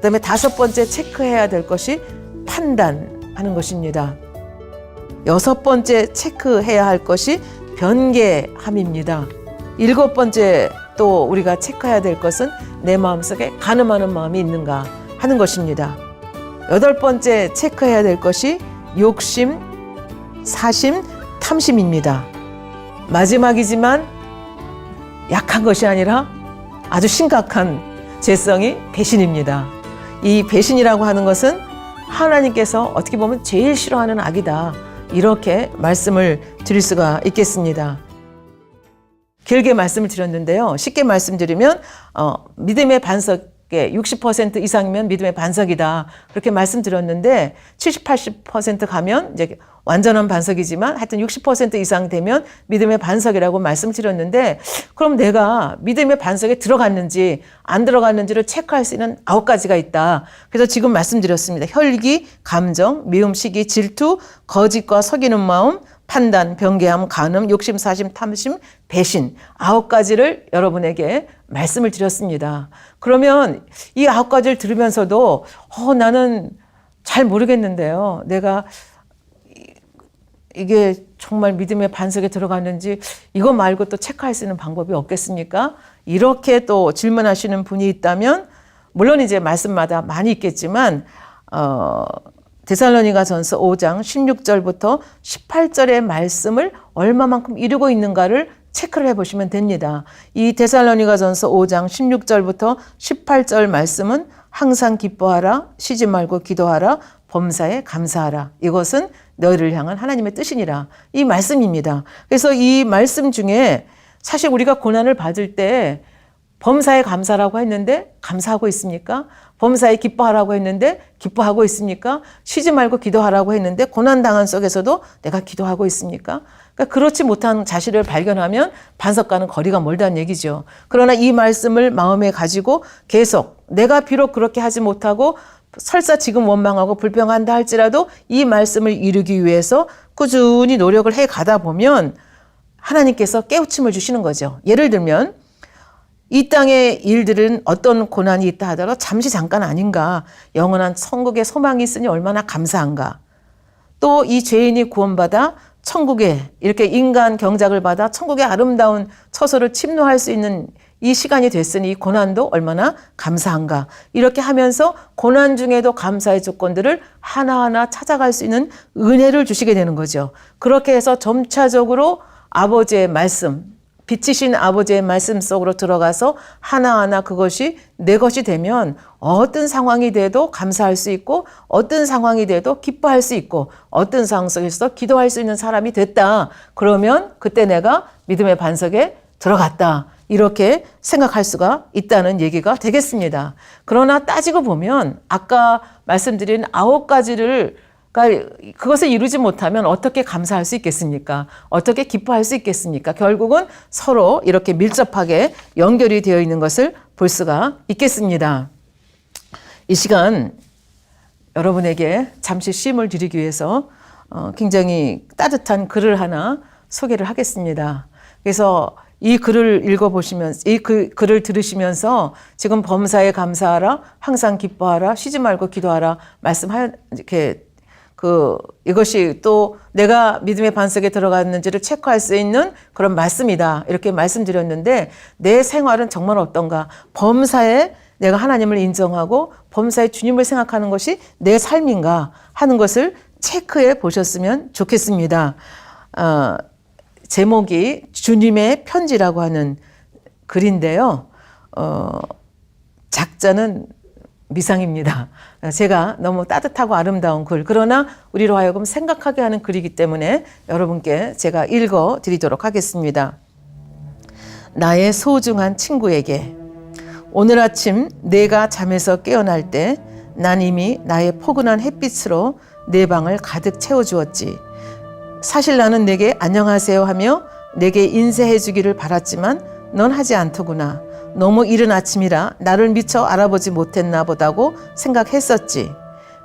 그다음에 5번째 체크해야 될 것이 판단하는 것입니다. 6번째 체크해야 할 것이 변개함입니다. 7번째 또 우리가 체크해야 될 것은 내 마음속에 간음하는 마음이 있는가 하는 것입니다. 8번째 체크해야 될 것이 욕심, 사심, 탐심입니다. 마지막이지만 약한 것이 아니라 아주 심각한 죄성이 배신입니다. 이 배신이라고 하는 것은 하나님께서 어떻게 보면 제일 싫어하는 악이다. 이렇게 말씀을 드릴 수가 있겠습니다. 길게 말씀을 드렸는데요. 쉽게 말씀드리면 믿음의 반석에 60% 이상이면 믿음의 반석이다. 그렇게 말씀드렸는데 70, 80% 가면 이제 완전한 반석이지만 하여튼 60% 이상 되면 믿음의 반석이라고 말씀드렸는데 그럼 내가 믿음의 반석에 들어갔는지 안 들어갔는지를 체크할 수 있는 9가지가 있다. 그래서 지금 말씀드렸습니다. 혈기, 감정, 미움, 시기, 질투, 거짓과 속이는 마음, 판단, 변개함, 간음, 욕심, 사심, 탐심, 배신 9가지를 여러분에게 말씀을 드렸습니다. 그러면 이 9가지를 들으면서도 나는 잘 모르겠는데요. 내가 이게 정말 믿음의 반석에 들어갔는지 이거 말고 또 체크할 수 있는 방법이 없겠습니까? 이렇게 또 질문하시는 분이 있다면 물론 이제 말씀마다 많이 있겠지만 데살로니가전서 5장 16절부터 18절의 말씀을 얼마만큼 이루고 있는가를 체크를 해보시면 됩니다. 이 데살로니가전서 5장 16절부터 18절 말씀은 항상 기뻐하라, 쉬지 말고 기도하라, 범사에 감사하라. 이것은 너희를 향한 하나님의 뜻이니라. 이 말씀입니다. 그래서 이 말씀 중에 사실 우리가 고난을 받을 때 범사에 감사라고 했는데 감사하고 있습니까? 범사에 기뻐하라고 했는데 기뻐하고 있습니까? 쉬지 말고 기도하라고 했는데 고난당한 속에서도 내가 기도하고 있습니까? 그러니까 그렇지 못한 자신을 발견하면 반석과는 거리가 멀다는 얘기죠. 그러나 이 말씀을 마음에 가지고 계속 내가 비록 그렇게 하지 못하고 설사 지금 원망하고 불평한다 할지라도 이 말씀을 이루기 위해서 꾸준히 노력을 해 가다 보면 하나님께서 깨우침을 주시는 거죠. 예를 들면 이 땅의 일들은 어떤 고난이 있다 하더라도 잠시 잠깐 아닌가. 영원한 천국에 소망이 있으니 얼마나 감사한가. 또 이 죄인이 구원받아 천국에 이렇게 인간 경작을 받아 천국의 아름다운 처소를 침노할 수 있는 이 시간이 됐으니 이 고난도 얼마나 감사한가. 이렇게 하면서 고난 중에도 감사의 조건들을 하나하나 찾아갈 수 있는 은혜를 주시게 되는 거죠. 그렇게 해서 점차적으로 아버지의 말씀, 빛이신 아버지의 말씀 속으로 들어가서 하나하나 그것이 내 것이 되면 어떤 상황이 돼도 감사할 수 있고 어떤 상황이 돼도 기뻐할 수 있고 어떤 상황 속에서 기도할 수 있는 사람이 됐다. 그러면 그때 내가 믿음의 반석에 들어갔다. 이렇게 생각할 수가 있다는 얘기가 되겠습니다. 그러나 따지고 보면 아까 말씀드린 9가지를 그것을 이루지 못하면 어떻게 감사할 수 있겠습니까? 어떻게 기뻐할 수 있겠습니까? 결국은 서로 이렇게 밀접하게 연결이 되어 있는 것을 볼 수가 있겠습니다. 이 시간 여러분에게 잠시 쉼을 드리기 위해서 굉장히 따뜻한 글을 하나 소개를 하겠습니다. 그래서 이 글을 읽어보시면서, 이 글을 들으시면서 지금 범사에 감사하라, 항상 기뻐하라, 쉬지 말고 기도하라 이렇게 이것이 또 내가 믿음의 반석에 들어갔는지를 체크할 수 있는 그런 말씀이다. 이렇게 말씀드렸는데 내 생활은 정말 어떤가? 범사에 내가 하나님을 인정하고 범사에 주님을 생각하는 것이 내 삶인가 하는 것을 체크해 보셨으면 좋겠습니다. 제목이 주님의 편지라고 하는 글인데요. 작자는 미상입니다. 제가 너무 따뜻하고 아름다운 글, 그러나 우리로 하여금 생각하게 하는 글이기 때문에 여러분께 제가 읽어 드리도록 하겠습니다. 나의 소중한 친구에게 오늘 아침 내가 잠에서 깨어날 때 난 이미 나의 포근한 햇빛으로 내 방을 가득 채워주었지. 사실 나는 내게 안녕하세요 하며 내게 인사해 주기를 바랐지만 넌 하지 않더구나. 너무 이른 아침이라 나를 미처 알아보지 못했나 보다고 생각했었지.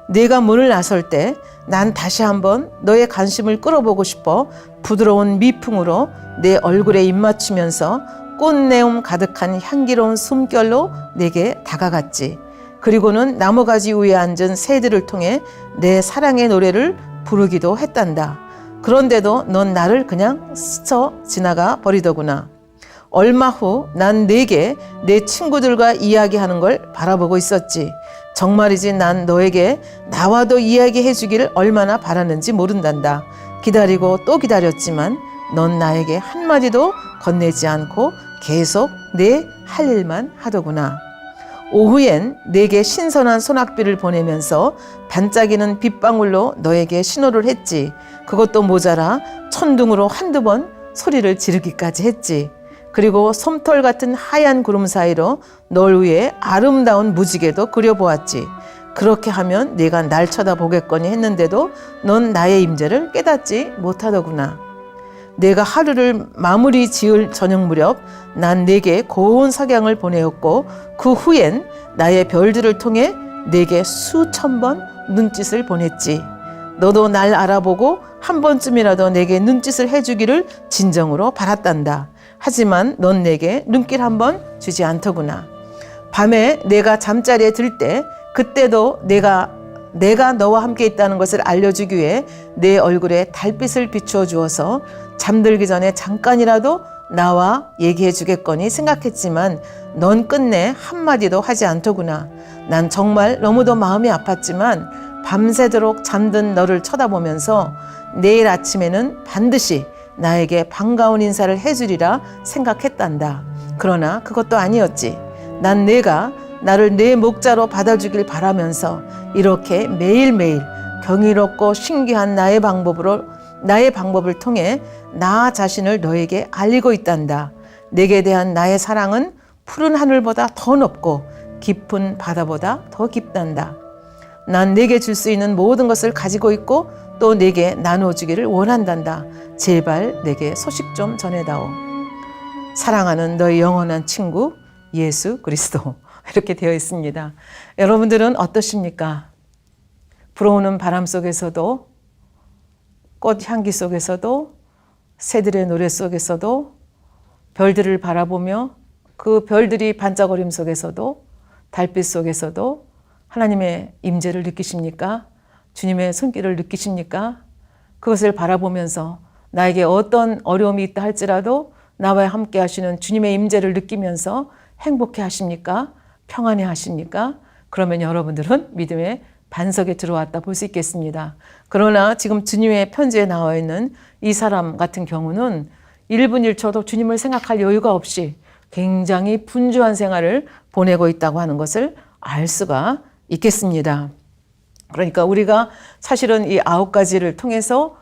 네가 문을 나설 때 난 다시 한번 너의 관심을 끌어보고 싶어 부드러운 미풍으로 내 얼굴에 입맞추면서 꽃내음 가득한 향기로운 숨결로 내게 다가갔지. 그리고는 나무가지 위에 앉은 새들을 통해 내 사랑의 노래를 부르기도 했단다. 그런데도 넌 나를 그냥 스쳐 지나가 버리더구나. 얼마 후 난 내게 내 친구들과 이야기하는 걸 바라보고 있었지. 정말이지 난 너에게 나와도 이야기해 주기를 얼마나 바랐는지 모른단다. 기다리고 또 기다렸지만 넌 나에게 한마디도 건네지 않고 계속 내 할 일만 하더구나. 오후엔 내게 신선한 소낙비를 보내면서 반짝이는 빗방울로 너에게 신호를 했지. 그것도 모자라 천둥으로 한두 번 소리를 지르기까지 했지. 그리고 솜털 같은 하얀 구름 사이로 널 위해 아름다운 무지개도 그려보았지. 그렇게 하면 네가 날 쳐다보겠거니 했는데도 넌 나의 임재를 깨닫지 못하더구나. 내가 하루를 마무리 지을 저녁 무렵 난 내게 고운 석양을 보내었고 그 후엔 나의 별들을 통해 내게 수천 번 눈짓을 보냈지. 너도 날 알아보고 한 번쯤이라도 내게 눈짓을 해주기를 진정으로 바랐단다. 하지만 넌 내게 눈길 한 번 주지 않더구나. 밤에 내가 잠자리에 들 때 그때도 내가 너와 함께 있다는 것을 알려주기 위해 내 얼굴에 달빛을 비추어 주어서 잠들기 전에 잠깐이라도 나와 얘기해 주겠거니 생각했지만 넌 끝내 한마디도 하지 않더구나. 난 정말 너무도 마음이 아팠지만 밤새도록 잠든 너를 쳐다보면서 내일 아침에는 반드시 나에게 반가운 인사를 해주리라 생각했단다. 그러나 그것도 아니었지. 난 내가 나를 내 목자로 받아주길 바라면서 이렇게 매일매일 경이롭고 신기한 나의 방법을 통해 나 자신을 너에게 알리고 있단다. 내게 대한 나의 사랑은 푸른 하늘보다 더 높고 깊은 바다보다 더 깊단다. 난 내게 줄 수 있는 모든 것을 가지고 있고 또 내게 나눠주기를 원한단다. 제발 내게 소식 좀 전해다오. 사랑하는 너의 영원한 친구 예수 그리스도. 이렇게 되어 있습니다. 여러분들은 어떠십니까? 불어오는 바람 속에서도, 꽃향기 속에서도, 새들의 노래 속에서도, 별들을 바라보며 그 별들이 반짝거림 속에서도, 달빛 속에서도 하나님의 임재를 느끼십니까? 주님의 손길을 느끼십니까? 그것을 바라보면서 나에게 어떤 어려움이 있다 할지라도 나와 함께 하시는 주님의 임재를 느끼면서 행복해 하십니까? 평안해 하십니까? 그러면 여러분들은 믿음의 반석에 들어왔다 볼 수 있겠습니다. 그러나 지금 주님의 편지에 나와 있는 이 사람 같은 경우는 1분 1초도 주님을 생각할 여유가 없이 굉장히 분주한 생활을 보내고 있다고 하는 것을 알 수가 있겠습니다. 그러니까 우리가 사실은 이 9가지를 통해서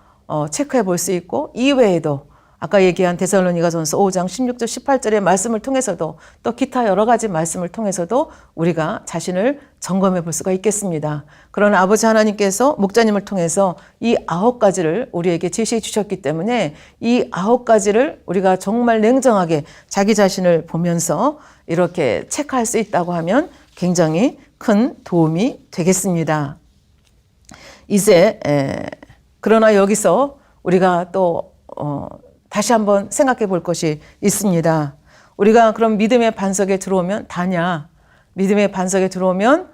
체크해 볼 수 있고 이외에도 아까 얘기한 데살로니가전서 5장 16절 18절의 말씀을 통해서도 또 기타 여러 가지 말씀을 통해서도 우리가 자신을 점검해 볼 수가 있겠습니다. 그러나 아버지 하나님께서 목자님을 통해서 이 9가지를 우리에게 제시해 주셨기 때문에 이 9가지를 우리가 정말 냉정하게 자기 자신을 보면서 이렇게 체크할 수 있다고 하면 굉장히 큰 도움이 되겠습니다. 이제 그러나 여기서 우리가 또 다시 한번 생각해 볼 것이 있습니다. 우리가 그럼 믿음의 반석에 들어오면 다냐? 믿음의 반석에 들어오면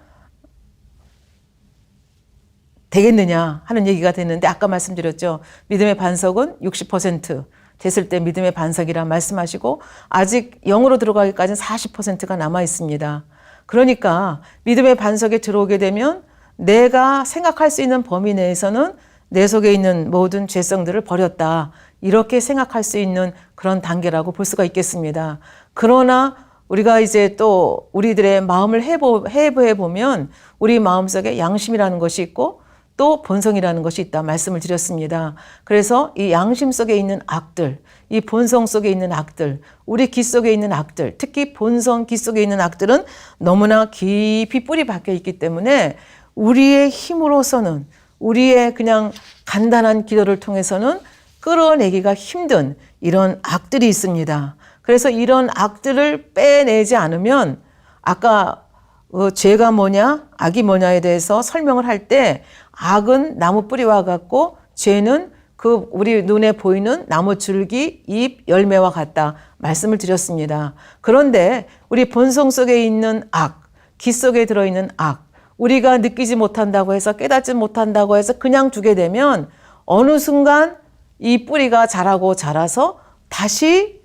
되겠느냐 하는 얘기가 됐는데 아까 말씀드렸죠. 믿음의 반석은 60% 됐을 때 믿음의 반석이라 말씀하시고 아직 0으로 들어가기까지는 40%가 남아 있습니다. 그러니까 믿음의 반석에 들어오게 되면 내가 생각할 수 있는 범위 내에서는 내 속에 있는 모든 죄성들을 버렸다. 이렇게 생각할 수 있는 그런 단계라고 볼 수가 있겠습니다. 그러나 우리가 이제 또 우리들의 마음을 해부해 보면 우리 마음속에 양심이라는 것이 있고 또 본성이라는 것이 있다 말씀을 드렸습니다. 그래서 이 양심 속에 있는 악들, 이 본성 속에 있는 악들, 우리 기 속에 있는 악들, 특히 본성 기 속에 있는 악들은 너무나 깊이 뿌리 박혀 있기 때문에 우리의 힘으로서는 우리의 그냥 간단한 기도를 통해서는 끌어내기가 힘든 이런 악들이 있습니다. 그래서 이런 악들을 빼내지 않으면 아까 죄가 뭐냐, 악이 뭐냐에 대해서 설명을 할 때 악은 나무 뿌리와 같고 죄는 그 우리 눈에 보이는 나무 줄기, 잎, 열매와 같다 말씀을 드렸습니다. 그런데 우리 본성 속에 있는 악, 귀 속에 들어있는 악, 우리가 느끼지 못한다고 해서 깨닫지 못한다고 해서 그냥 두게 되면 어느 순간 이 뿌리가 자라고 자라서 다시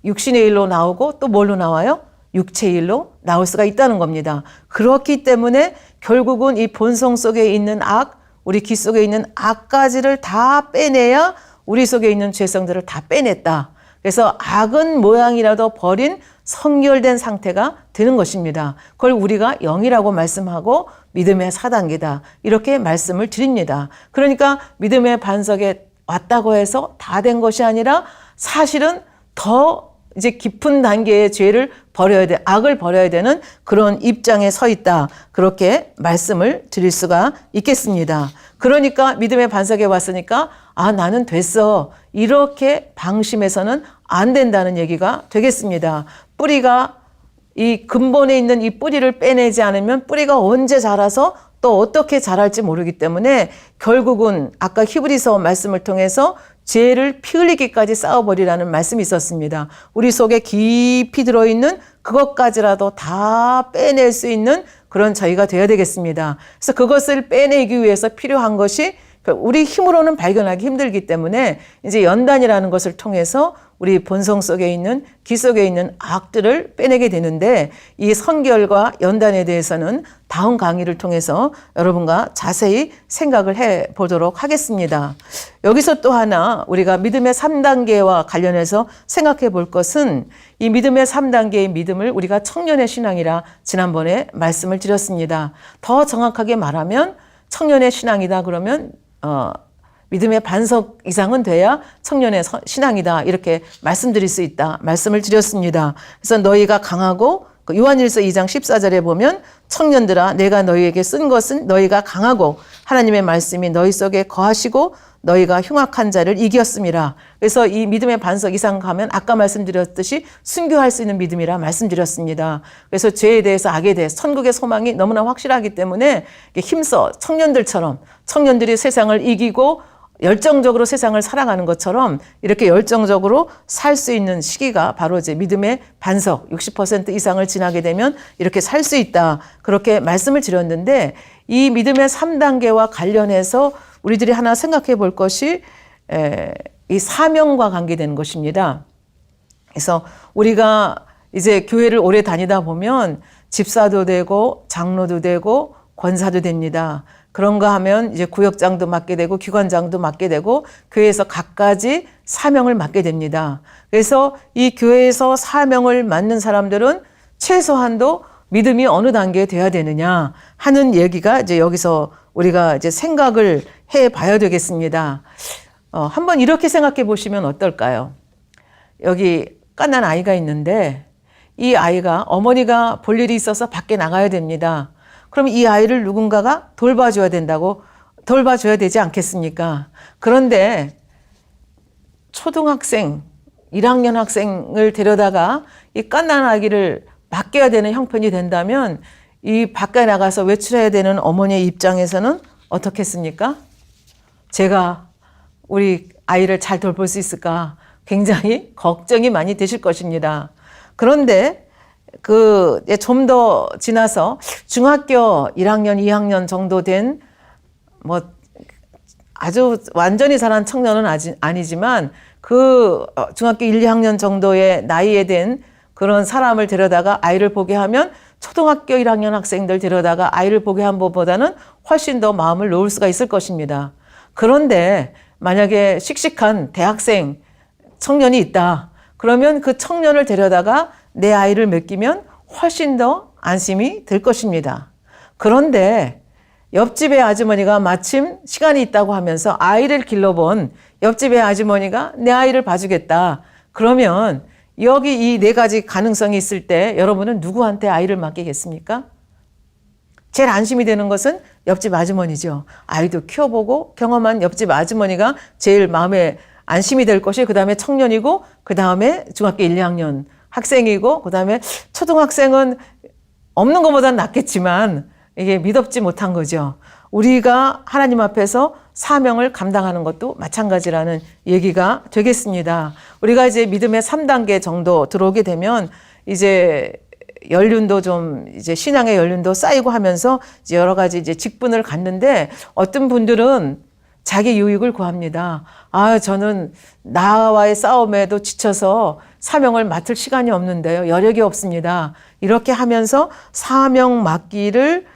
육신의 일로 나오고 또 뭘로 나와요? 육체의 일로 나올 수가 있다는 겁니다. 그렇기 때문에 결국은 이 본성 속에 있는 악, 우리 귀 속에 있는 악가지를 다 빼내야 우리 속에 있는 죄성들을 다 빼냈다. 그래서 악은 모양이라도 버린 성결된 상태가 되는 것입니다. 그걸 우리가 영이라고 말씀하고 믿음의 4단계다. 이렇게 말씀을 드립니다. 그러니까 믿음의 반석에 왔다고 해서 다 된 것이 아니라 사실은 더 이제 깊은 단계의 죄를 버려야 돼, 악을 버려야 되는 그런 입장에 서 있다. 그렇게 말씀을 드릴 수가 있겠습니다. 그러니까 믿음의 반석에 왔으니까 나는 됐어. 이렇게 방심해서는 안 된다는 얘기가 되겠습니다. 뿌리가 이 근본에 있는 이 뿌리를 빼내지 않으면 뿌리가 언제 자라서 또 어떻게 자랄지 모르기 때문에 결국은 아까 히브리서 말씀을 통해서 죄를 피 흘리기까지 쌓아버리라는 말씀이 있었습니다. 우리 속에 깊이 들어있는 그것까지라도 다 빼낼 수 있는 그런 저희가 되어야 되겠습니다. 그래서 그것을 빼내기 위해서 필요한 것이 우리 힘으로는 발견하기 힘들기 때문에 이제 연단이라는 것을 통해서 우리 본성 속에 있는 귀 속에 있는 악들을 빼내게 되는데 이 선결과 연단에 대해서는 다음 강의를 통해서 여러분과 자세히 생각을 해 보도록 하겠습니다. 여기서 또 하나 우리가 믿음의 3단계와 관련해서 생각해 볼 것은 이 믿음의 3단계의 믿음을 우리가 청년의 신앙이라 지난번에 말씀을 드렸습니다. 더 정확하게 말하면 청년의 신앙이다 그러면 믿음의 반석 이상은 돼야 청년의 신앙이다 이렇게 말씀드릴 수 있다 말씀을 드렸습니다. 그래서 너희가 강하고 요한일서 2장 14절에 보면 청년들아 내가 너희에게 쓴 것은 너희가 강하고 하나님의 말씀이 너희 속에 거하시고 너희가 흉악한 자를 이겼음이라. 그래서 이 믿음의 반석 이상 가면 아까 말씀드렸듯이 순교할 수 있는 믿음이라 말씀드렸습니다. 그래서 죄에 대해서 악에 대해서 천국의 소망이 너무나 확실하기 때문에 힘써 청년들처럼 청년들이 세상을 이기고 열정적으로 세상을 살아가는 것처럼 이렇게 열정적으로 살 수 있는 시기가 바로 이제 믿음의 반석 60% 이상을 지나게 되면 이렇게 살 수 있다. 그렇게 말씀을 드렸는데 이 믿음의 3단계와 관련해서 우리들이 하나 생각해 볼 것이 이 사명과 관계되는 것입니다. 그래서 우리가 이제 교회를 오래 다니다 보면 집사도 되고 장로도 되고 권사도 됩니다. 그런가 하면 이제 구역장도 맡게 되고 기관장도 맡게 되고 교회에서 각가지 사명을 맡게 됩니다. 그래서 이 교회에서 사명을 맡는 사람들은 최소한도 믿음이 어느 단계에 돼야 되느냐 하는 얘기가 이제 여기서 우리가 이제 생각을 해 봐야 되겠습니다. 한번 이렇게 생각해 보시면 어떨까요? 여기 갓난 아이가 있는데 이 아이가 어머니가 볼 일이 있어서 밖에 나가야 됩니다. 그럼 이 아이를 누군가가 돌봐줘야 되지 않겠습니까? 그런데 초등학생, 1학년 학생을 데려다가 이 갓난 아기를 맡겨야 되는 형편이 된다면 이 밖에 나가서 외출해야 되는 어머니의 입장에서는 어떻겠습니까? 제가 우리 아이를 잘 돌볼 수 있을까? 굉장히 걱정이 많이 되실 것입니다. 그런데 좀 더 지나서 중학교 1학년, 2학년 정도 된 아주 완전히 자란 청년은 아니지만 중학교 1, 2학년 정도의 나이에 된 그런 사람을 데려다가 아이를 보게 하면 초등학교 1학년 학생들 데려다가 아이를 보게 한 것보다는 훨씬 더 마음을 놓을 수가 있을 것입니다. 그런데 만약에 씩씩한 대학생 청년이 있다. 그러면 그 청년을 데려다가 내 아이를 맡기면 훨씬 더 안심이 될 것입니다. 그런데 옆집의 아주머니가 마침 시간이 있다고 하면서 아이를 길러본 옆집의 아주머니가 내 아이를 봐주겠다. 그러면 여기 이 네 가지 가능성이 있을 때 여러분은 누구한테 아이를 맡기겠습니까? 제일 안심이 되는 것은 옆집 아주머니죠. 아이도 키워보고 경험한 옆집 아주머니가 제일 마음에 안심이 될 것이 그 다음에 청년이고 그 다음에 중학교 1, 2학년 학생이고 그 다음에 초등학생은 없는 것보다는 낫겠지만 이게 믿업지 못한 거죠. 우리가 하나님 앞에서 사명을 감당하는 것도 마찬가지라는 얘기가 되겠습니다. 우리가 이제 믿음의 3단계 정도 들어오게 되면 이제 연륜도 좀 이제 신앙의 연륜도 쌓이고 하면서 이제 여러 가지 이제 직분을 갖는데 어떤 분들은 자기 유익을 구합니다. 아, 저는 나와의 싸움에도 지쳐서 사명을 맡을 시간이 없는데요. 여력이 없습니다. 이렇게 하면서 사명 맡기를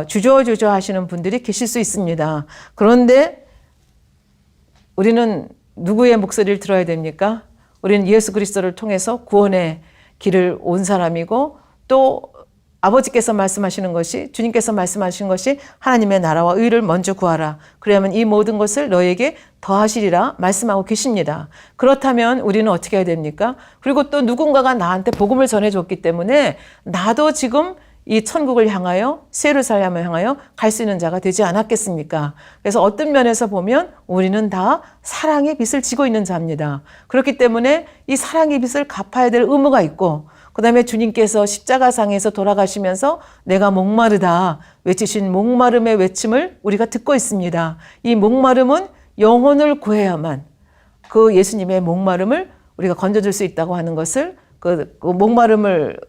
주저주저 하시는 분들이 계실 수 있습니다. 그런데 우리는 누구의 목소리를 들어야 됩니까? 우리는 예수 그리스도를 통해서 구원의 길을 온 사람이고 또 아버지께서 말씀하시는 것이 주님께서 말씀하시는 것이 하나님의 나라와 의를 먼저 구하라. 그러면 이 모든 것을 너에게 더하시리라 말씀하고 계십니다. 그렇다면 우리는 어떻게 해야 됩니까? 그리고 또 누군가가 나한테 복음을 전해줬기 때문에 나도 지금 이 천국을 향하여 새 예루살렘을 향하여 갈 수 있는 자가 되지 않았겠습니까? 그래서 어떤 면에서 보면 우리는 다 사랑의 빚을 지고 있는 자입니다. 그렇기 때문에 이 사랑의 빚을 갚아야 될 의무가 있고 그 다음에 주님께서 십자가상에서 돌아가시면서 내가 목마르다 외치신 목마름의 외침을 우리가 듣고 있습니다. 이 목마름은 영혼을 구해야만 그 예수님의 목마름을 우리가 건져줄 수 있다고 하는 것을 그 목마름을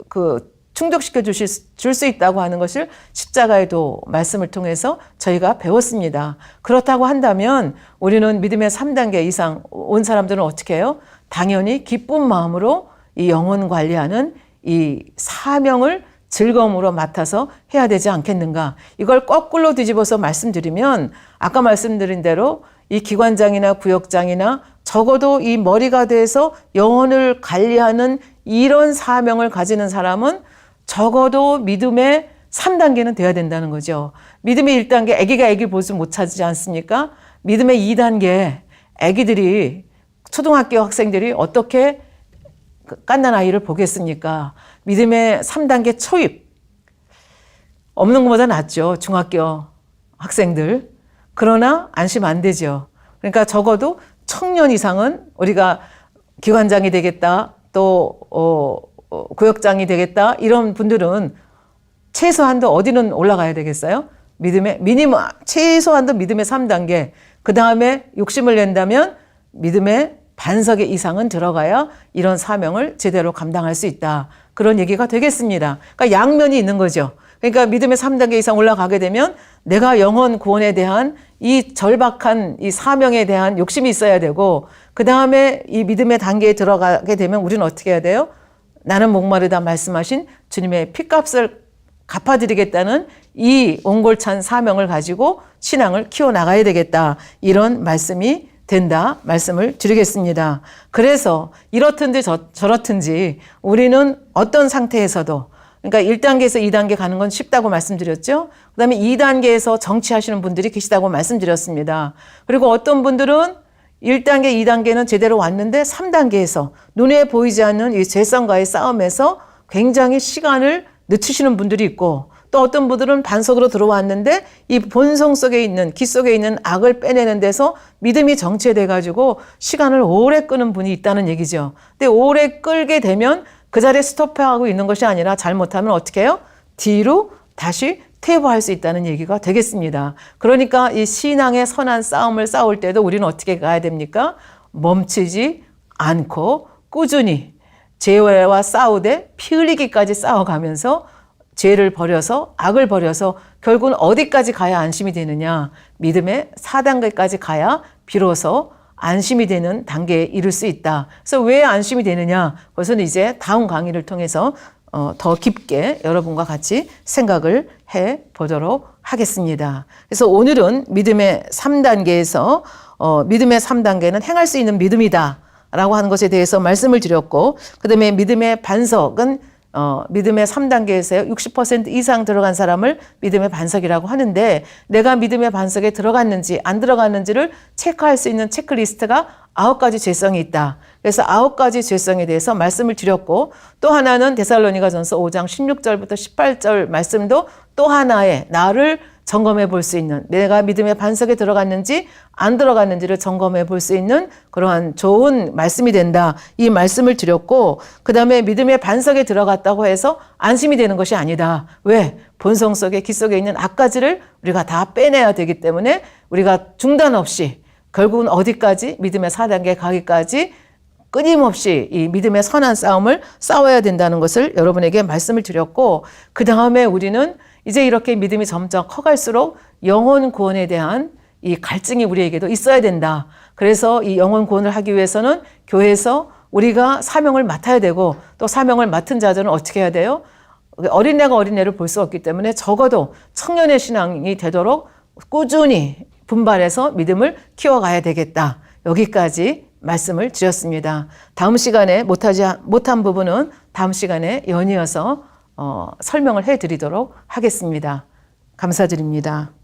충족시켜 줄 수 있다고 하는 것을 십자가에도 말씀을 통해서 저희가 배웠습니다. 그렇다고 한다면 우리는 믿음의 3단계 이상 온 사람들은 어떻게 해요? 당연히 기쁜 마음으로 이 영혼 관리하는 이 사명을 즐거움으로 맡아서 해야 되지 않겠는가. 이걸 거꾸로 뒤집어서 말씀드리면 아까 말씀드린 대로 이 기관장이나 구역장이나 적어도 이 머리가 돼서 영혼을 관리하는 이런 사명을 가지는 사람은 적어도 믿음의 3단계는 돼야 된다는 거죠. 믿음의 1단계, 아기가 아기를 보지 못 찾지 않습니까? 믿음의 2단계, 아기들이 초등학교 학생들이 어떻게 갓난 아이를 보겠습니까? 믿음의 3단계 초입. 없는 것보다 낫죠. 중학교 학생들. 그러나 안심 안 되죠. 그러니까 적어도 청년 이상은 우리가 기관장이 되겠다. 또 구역장이 되겠다. 이런 분들은 최소한도 어디는 올라가야 되겠어요? 믿음의 최소한도 믿음의 3단계. 그 다음에 욕심을 낸다면 믿음의 반석의 이상은 들어가야 이런 사명을 제대로 감당할 수 있다. 그런 얘기가 되겠습니다. 그러니까 양면이 있는 거죠. 그러니까 믿음의 3단계 이상 올라가게 되면 내가 영혼 구원에 대한 이 절박한 이 사명에 대한 욕심이 있어야 되고 그 다음에 이 믿음의 단계에 들어가게 되면 우리는 어떻게 해야 돼요? 나는 목마르다 말씀하신 주님의 핏값을 갚아드리겠다는 이 옹골찬 사명을 가지고 신앙을 키워나가야 되겠다. 이런 말씀이 된다 말씀을 드리겠습니다. 그래서 이렇든지 저렇든지 우리는 어떤 상태에서도 그러니까 1단계에서 2단계 가는 건 쉽다고 말씀드렸죠. 그 다음에 2단계에서 정치하시는 분들이 계시다고 말씀드렸습니다. 그리고 어떤 분들은 1단계, 2단계는 제대로 왔는데 3단계에서 눈에 보이지 않는 이 죄성과의 싸움에서 굉장히 시간을 늦추시는 분들이 있고 또 어떤 분들은 반석으로 들어왔는데 이 본성 속에 있는 기 속에 있는 악을 빼내는 데서 믿음이 정체돼 가지고 시간을 오래 끄는 분이 있다는 얘기죠. 근데 오래 끌게 되면 그 자리에 스톱하고 있는 것이 아니라 잘못하면 어떻게 해요? 뒤로 다시 퇴보할 수 있다는 얘기가 되겠습니다. 그러니까 이 신앙의 선한 싸움을 싸울 때도 우리는 어떻게 가야 됩니까? 멈추지 않고 꾸준히 죄와 싸우되 피 흘리기까지 싸워가면서 죄를 버려서 악을 버려서 결국은 어디까지 가야 안심이 되느냐? 믿음의 4단계까지 가야 비로소 안심이 되는 단계에 이를 수 있다. 그래서 왜 안심이 되느냐? 그것은 이제 다음 강의를 통해서 더 깊게 여러분과 같이 생각을 해 보도록 하겠습니다. 그래서 오늘은 믿음의 3단계에서 믿음의 3단계는 행할 수 있는 믿음이다 라고 하는 것에 대해서 말씀을 드렸고 그 다음에 믿음의 반석은 믿음의 3단계에서요 60% 이상 들어간 사람을 믿음의 반석이라고 하는데 내가 믿음의 반석에 들어갔는지 안 들어갔는지를 체크할 수 있는 체크리스트가 9가지 죄성이 있다. 그래서 9가지 죄성에 대해서 말씀을 드렸고 또 하나는 데살로니가전서 5장 16절부터 18절 말씀도 또 하나의 나를 점검해 볼 수 있는 내가 믿음의 반석에 들어갔는지 안 들어갔는지를 점검해 볼 수 있는 그러한 좋은 말씀이 된다. 이 말씀을 드렸고 그 다음에 믿음의 반석에 들어갔다고 해서 안심이 되는 것이 아니다. 왜? 본성 속에 기 속에 있는 악가지를 우리가 다 빼내야 되기 때문에 우리가 중단 없이 결국은 어디까지? 믿음의 4단계 가기까지 끊임없이 이 믿음의 선한 싸움을 싸워야 된다는 것을 여러분에게 말씀을 드렸고, 그 다음에 우리는 이제 이렇게 믿음이 점점 커갈수록 영혼 구원에 대한 이 갈증이 우리에게도 있어야 된다. 그래서 이 영혼 구원을 하기 위해서는 교회에서 우리가 사명을 맡아야 되고, 또 사명을 맡은 자들은 어떻게 해야 돼요? 어린애가 어린애를 볼 수 없기 때문에 적어도 청년의 신앙이 되도록 꾸준히 분발해서 믿음을 키워가야 되겠다. 여기까지 말씀을 드렸습니다. 다음 시간에 못한 부분은 다음 시간에 연이어서 설명을 해드리도록 하겠습니다. 감사드립니다.